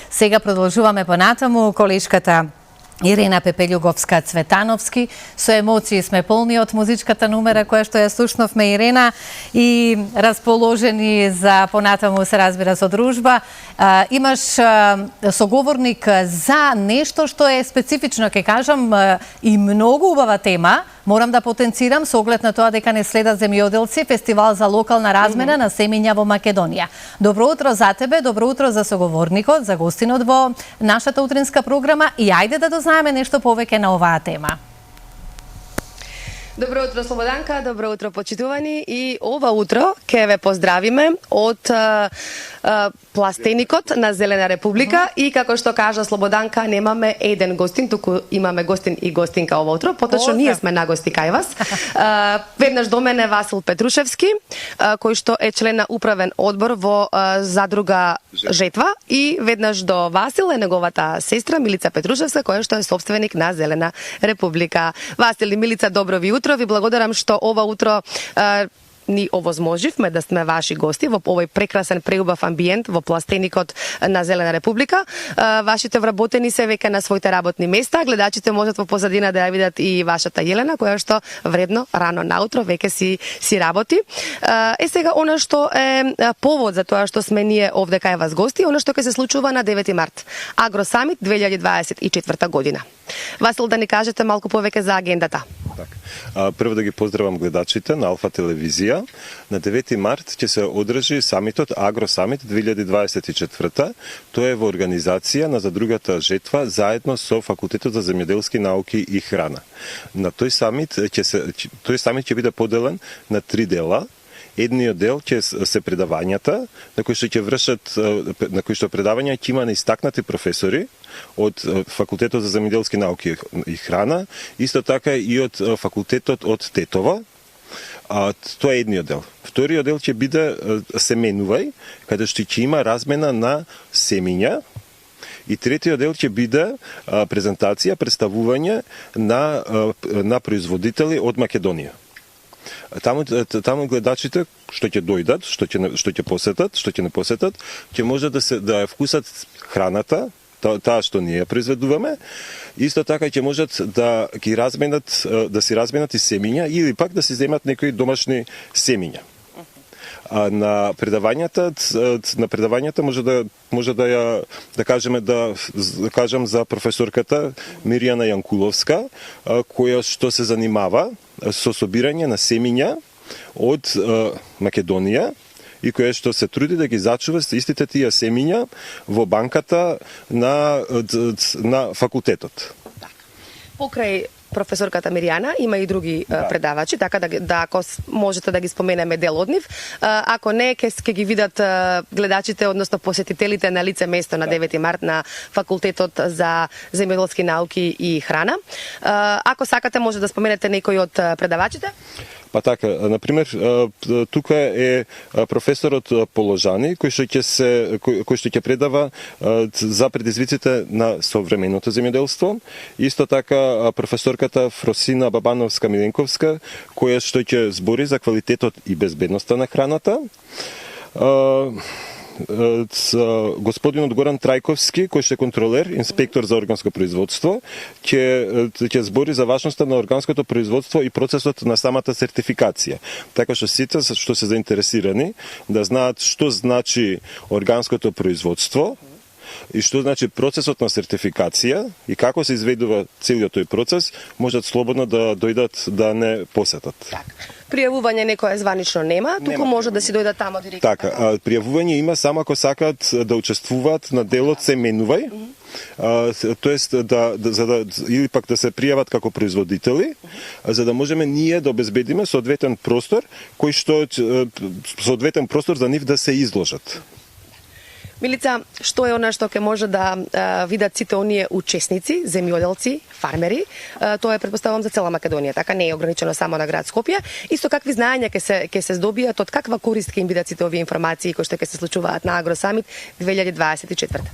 Сега продолжуваме понатаму. Колешката Ирена Пепелјуговска-Цветановски. Со емоции сме полни од музичката numera која што ја слушнавме, Ирена, и расположени за понатаму, се разбира, со дружба. Имаш соговорник за нешто што е специфично, ќе кажам, и многу убава тема. Морам да потенцирам со оглед на тоа дека не следат земјоделци, фестивал за локална размена на семиња во Македонија. Добро утро за тебе, добро утро за соговорникот, за гостинот во нашата утринска програма и ајде да дознаеме нешто повеќе на оваа тема. Добро утро, Слободанка, добро утро, почитувани, и ова утро ќе ве поздравиме од пластеникот на Зелена Република и како што кажа Слободанка, немаме еден гостин, туку имаме гостин и гостинка ова утро, поточно ние сме нагости кај вас. Веднаш до мене Васил Петрушевски, кој што е член на управен одбор во задруга Жетва, и веднаш до Васил е неговата сестра Милица Петрушевска, која што е собственик на Зелена Република. Васил и Милица, добро ви утро, ви благодарам што ова утро ни овозможивме да сме ваши гости во овој прекрасен, преубав амбиент во пластеникот на Зелена Република. Вашите вработени се веќе на своите работни места. Гледачите можат во позадина да ја видат и вашата Јелена, која што вредно рано наутро веќе си работи. Сега она што е повод за тоа што сме ние овде кај вас гости, она што ќе се случува на 9 март. Агросамит 2024 година. Васил, да ни кажете малку повеќе за агендата. Прво да ги поздравам гледачите на Алфа телевизија. На 9 март ќе се одржи самитот Агросамит 2024. Тоа е во организација на задругата Жетва заедно со Факултетот за земјоделски науки и храна. На тој самит ќе биде поделен на 3 дела. Едниот дел ќе се предавањата, на кои што предавања ќе има на истакнати професори од Факултетот за земјоделски науки и храна, исто така и од Факултетот од Тетово. Тоа е едниот дел. Вториот дел ќе биде семенувај, каде што ќе има размена на семиња. И третиот дел ќе биде презентација, представување на производители од Македонија. Таму гледачите што ќе дојдат, што ќе посетат, што ќе не посетат, ќе може да ја вкусат храната, таа што ние произведуваме. Исто така ќе можат да си разменат и семиња или пак да си земат некои домашни семиња. На предавањата може да кажам за професорката Мирјана Јанкуловска, која што се занимава со собирање на семиња од Македонија и која што се труди да ги зачува истите тие семиња во банката на факултетот. Покрај професорката Миријана има и други предавачи, така да ако можете да ги споменеме дел од нив. Ако не, ќе ги видат гледачите, односно посетителите на лице место на 9 март на Факултетот за земјоделски науки и храна. Ако сакате, може да споменете некој од предавачите? Па така, например, тука е професорот Положани, кој што ќе предава за предизвиците на современото земјоделство. Исто така професорката Фросина Бабановска-Миленковска, која што ќе збори за квалитетот и безбедноста на храната. Господинот Горан Трајковски, кој што е контролер, инспектор за органско производство, ќе збори за важноста на органското производство и процесот на самата сертификација. Така што сите што се заинтересирани да знаат што значи органското производство и што значи процесот на сертификација и како се изведува целиот тој процес, можат слободно да дојдат да не посетат. Пријавување некоја званично нема, туку може да си дојдат тамо директно. Така, пријавување има само ако сакат да учествуваат на делот семенувај, тоест или пак да се пријават како производители, за да можеме ние да обезбедиме соодветен простор за нив да се изложат. Милица, што е она што ќе може да видат сите оние учесници, земјоделци, фармери? Тоа е, претпоставувам, за цела Македонија, така не е ограничено само на град Скопје. Исто какви знаења ќе се здобијат, од каква корист ќе им бидат сите овие информации кои што ќе се случуваат на Агросамит 2024?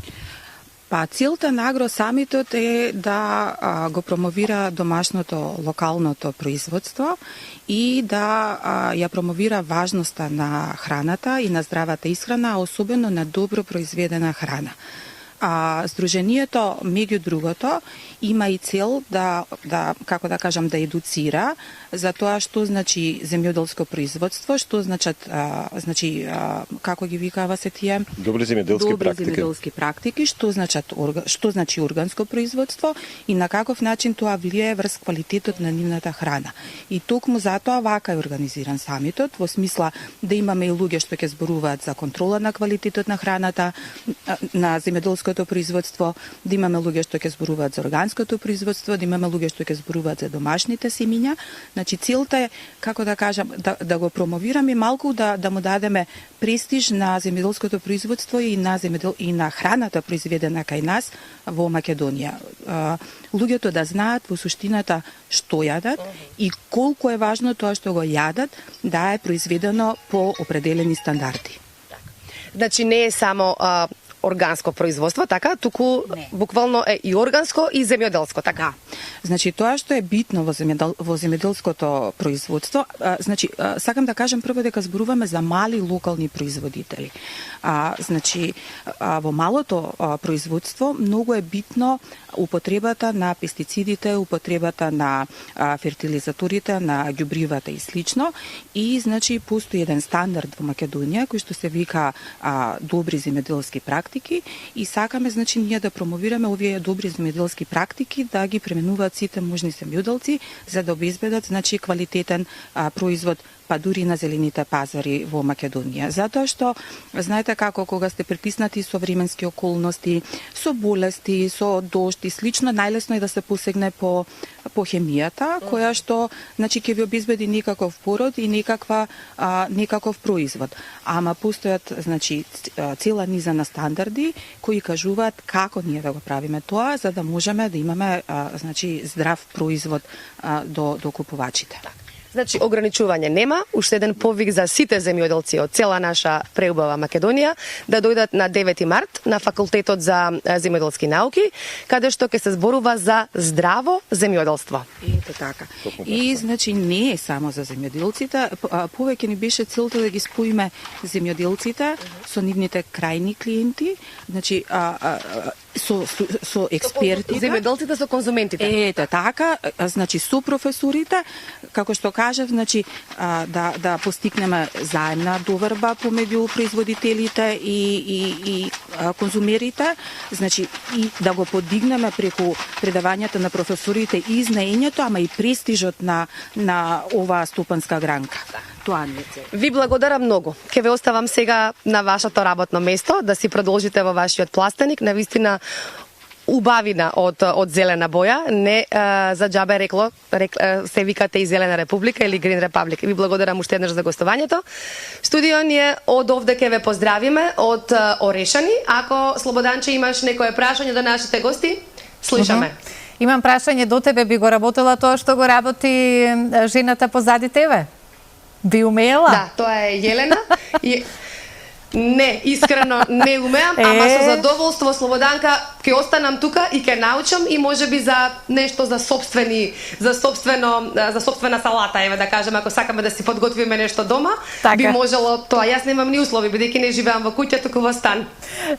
Па целта на Агросамитот е да го промовира домашното, локалното производство и да ја промовира важноста на храната и на здравата исхрана, особено на добро произведена храна. Сдруженијето, меѓу другото, има и цел да како да кажам, да едуцира за тоа што значи земјоделско производство, што значат како ги викава се тие Добри земјоделски практики, што значи органско производство и на каков начин тоа влијае врз квалитетот на нивната храна. И токму затоа вака е организиран самитот, во смисла да имаме и луѓе што ќе зборуваат за контрола на квалитетот на храната, на земјоделското производство, да имаме луѓе што ќе зборуваат за органското производство, да имаме луѓе што ќе зборуваат за домашните семиња. Значи целта е, како да кажам, да го промовираме малку, да му дадеме престиж на земјоделското производство и на храната произведена кај нас во Македонија. Луѓето да знаат во суштината што јадат и колку е важно тоа што го јадат да е произведено по определени стандарди. Значи не е само органско производство, така, туку буквално е и органско и земјоделско, така. Значи тоа што е битно во земјоделското производство, значи сакам да кажам прво дека зборуваме за мали локални производители. Значи во малото производство многу е битно употребата на пестицидите, употребата на фертилизаторите, на ѓубривата и слично. И значи постои еден стандард во Македонија кој што се вика добри земјоделски практики и сакаме значи ние да промовираме овие добри земјоделски практики, да ги пременуваат сите можни земјоделци за да обезбедат значи квалитетен производ па дури на зелените пазари во Македонија. Затоа што, знаете како, кога сте притиснати со временски околности, со болести, со дожд и слично, најлесно е да се посегне по хемијата, која што, значи, ќе ви обезбеди некаков пород и некаков производ. Ама постојат, значи, цела низа на стандарди кои кажуваат како ние да го правиме тоа, за да можеме да имаме, значи, здрав производ до купувачите. Значи, ограничување нема, уште еден повик за сите земјоделци од цела наша преубава Македонија да дојдат на 9 март на Факултетот за земјоделски науки, каде што ќе се зборува за здраво земјоделство. Ето така. И, значи, не е само за земјоделците, повеќе ни беше целта да ги споиме земјоделците со нивните крајни клиенти, значи, со експертите. Земјоделците со конзументите. Ето така, значи со професорите, како што кажав, значи да постигнеме заедна доверба помеѓу производителите и конзумерите, значи и да го подигнеме преку предавањата на професорите и знаењето, ама и престижот на оваа стопанска гранка. Тоа не е. Ви благодарам многу. Ке ве оставам сега на вашето работно место, да си продолжите во вашиот пластеник, навистина убавина од зелена боја, не за џабе се викате и Зелена република или Green Republic. Ви благодарам уште еднаш за гостувањето. Студио ние од овде ке ве поздравиме од Орешани. Ако Слободанче имаш некое прашање до нашите гости, слушаме. Имам прашање до тебе, би го работела тоа што го работи жената позади тебе? Би умеела? Да, тоа е Јелена. Не, искрено не умеам, ама со задоволство, Слободанка, ќе останам тука и ќе научам и можеби за нешто за сопствена салата, еве да кажем, ако сакаме да си подготвиме нешто дома, така би можело тоа. Јас немам ни услови, бидејќи не живеам во куќа, туку во стан.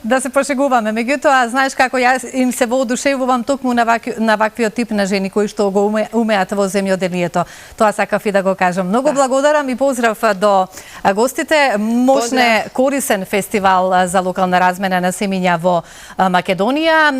Да се пошегуваме, меѓутоа, знаеш како јас им се воодушевувам токму на ваквиот тип на жени кои што го умеат во земјоделието. Тоа сакав и да го кажам. Многу благодарам и поздрав до гостите. Мощне корисен фестивал за локална размена на семиња во Македонија.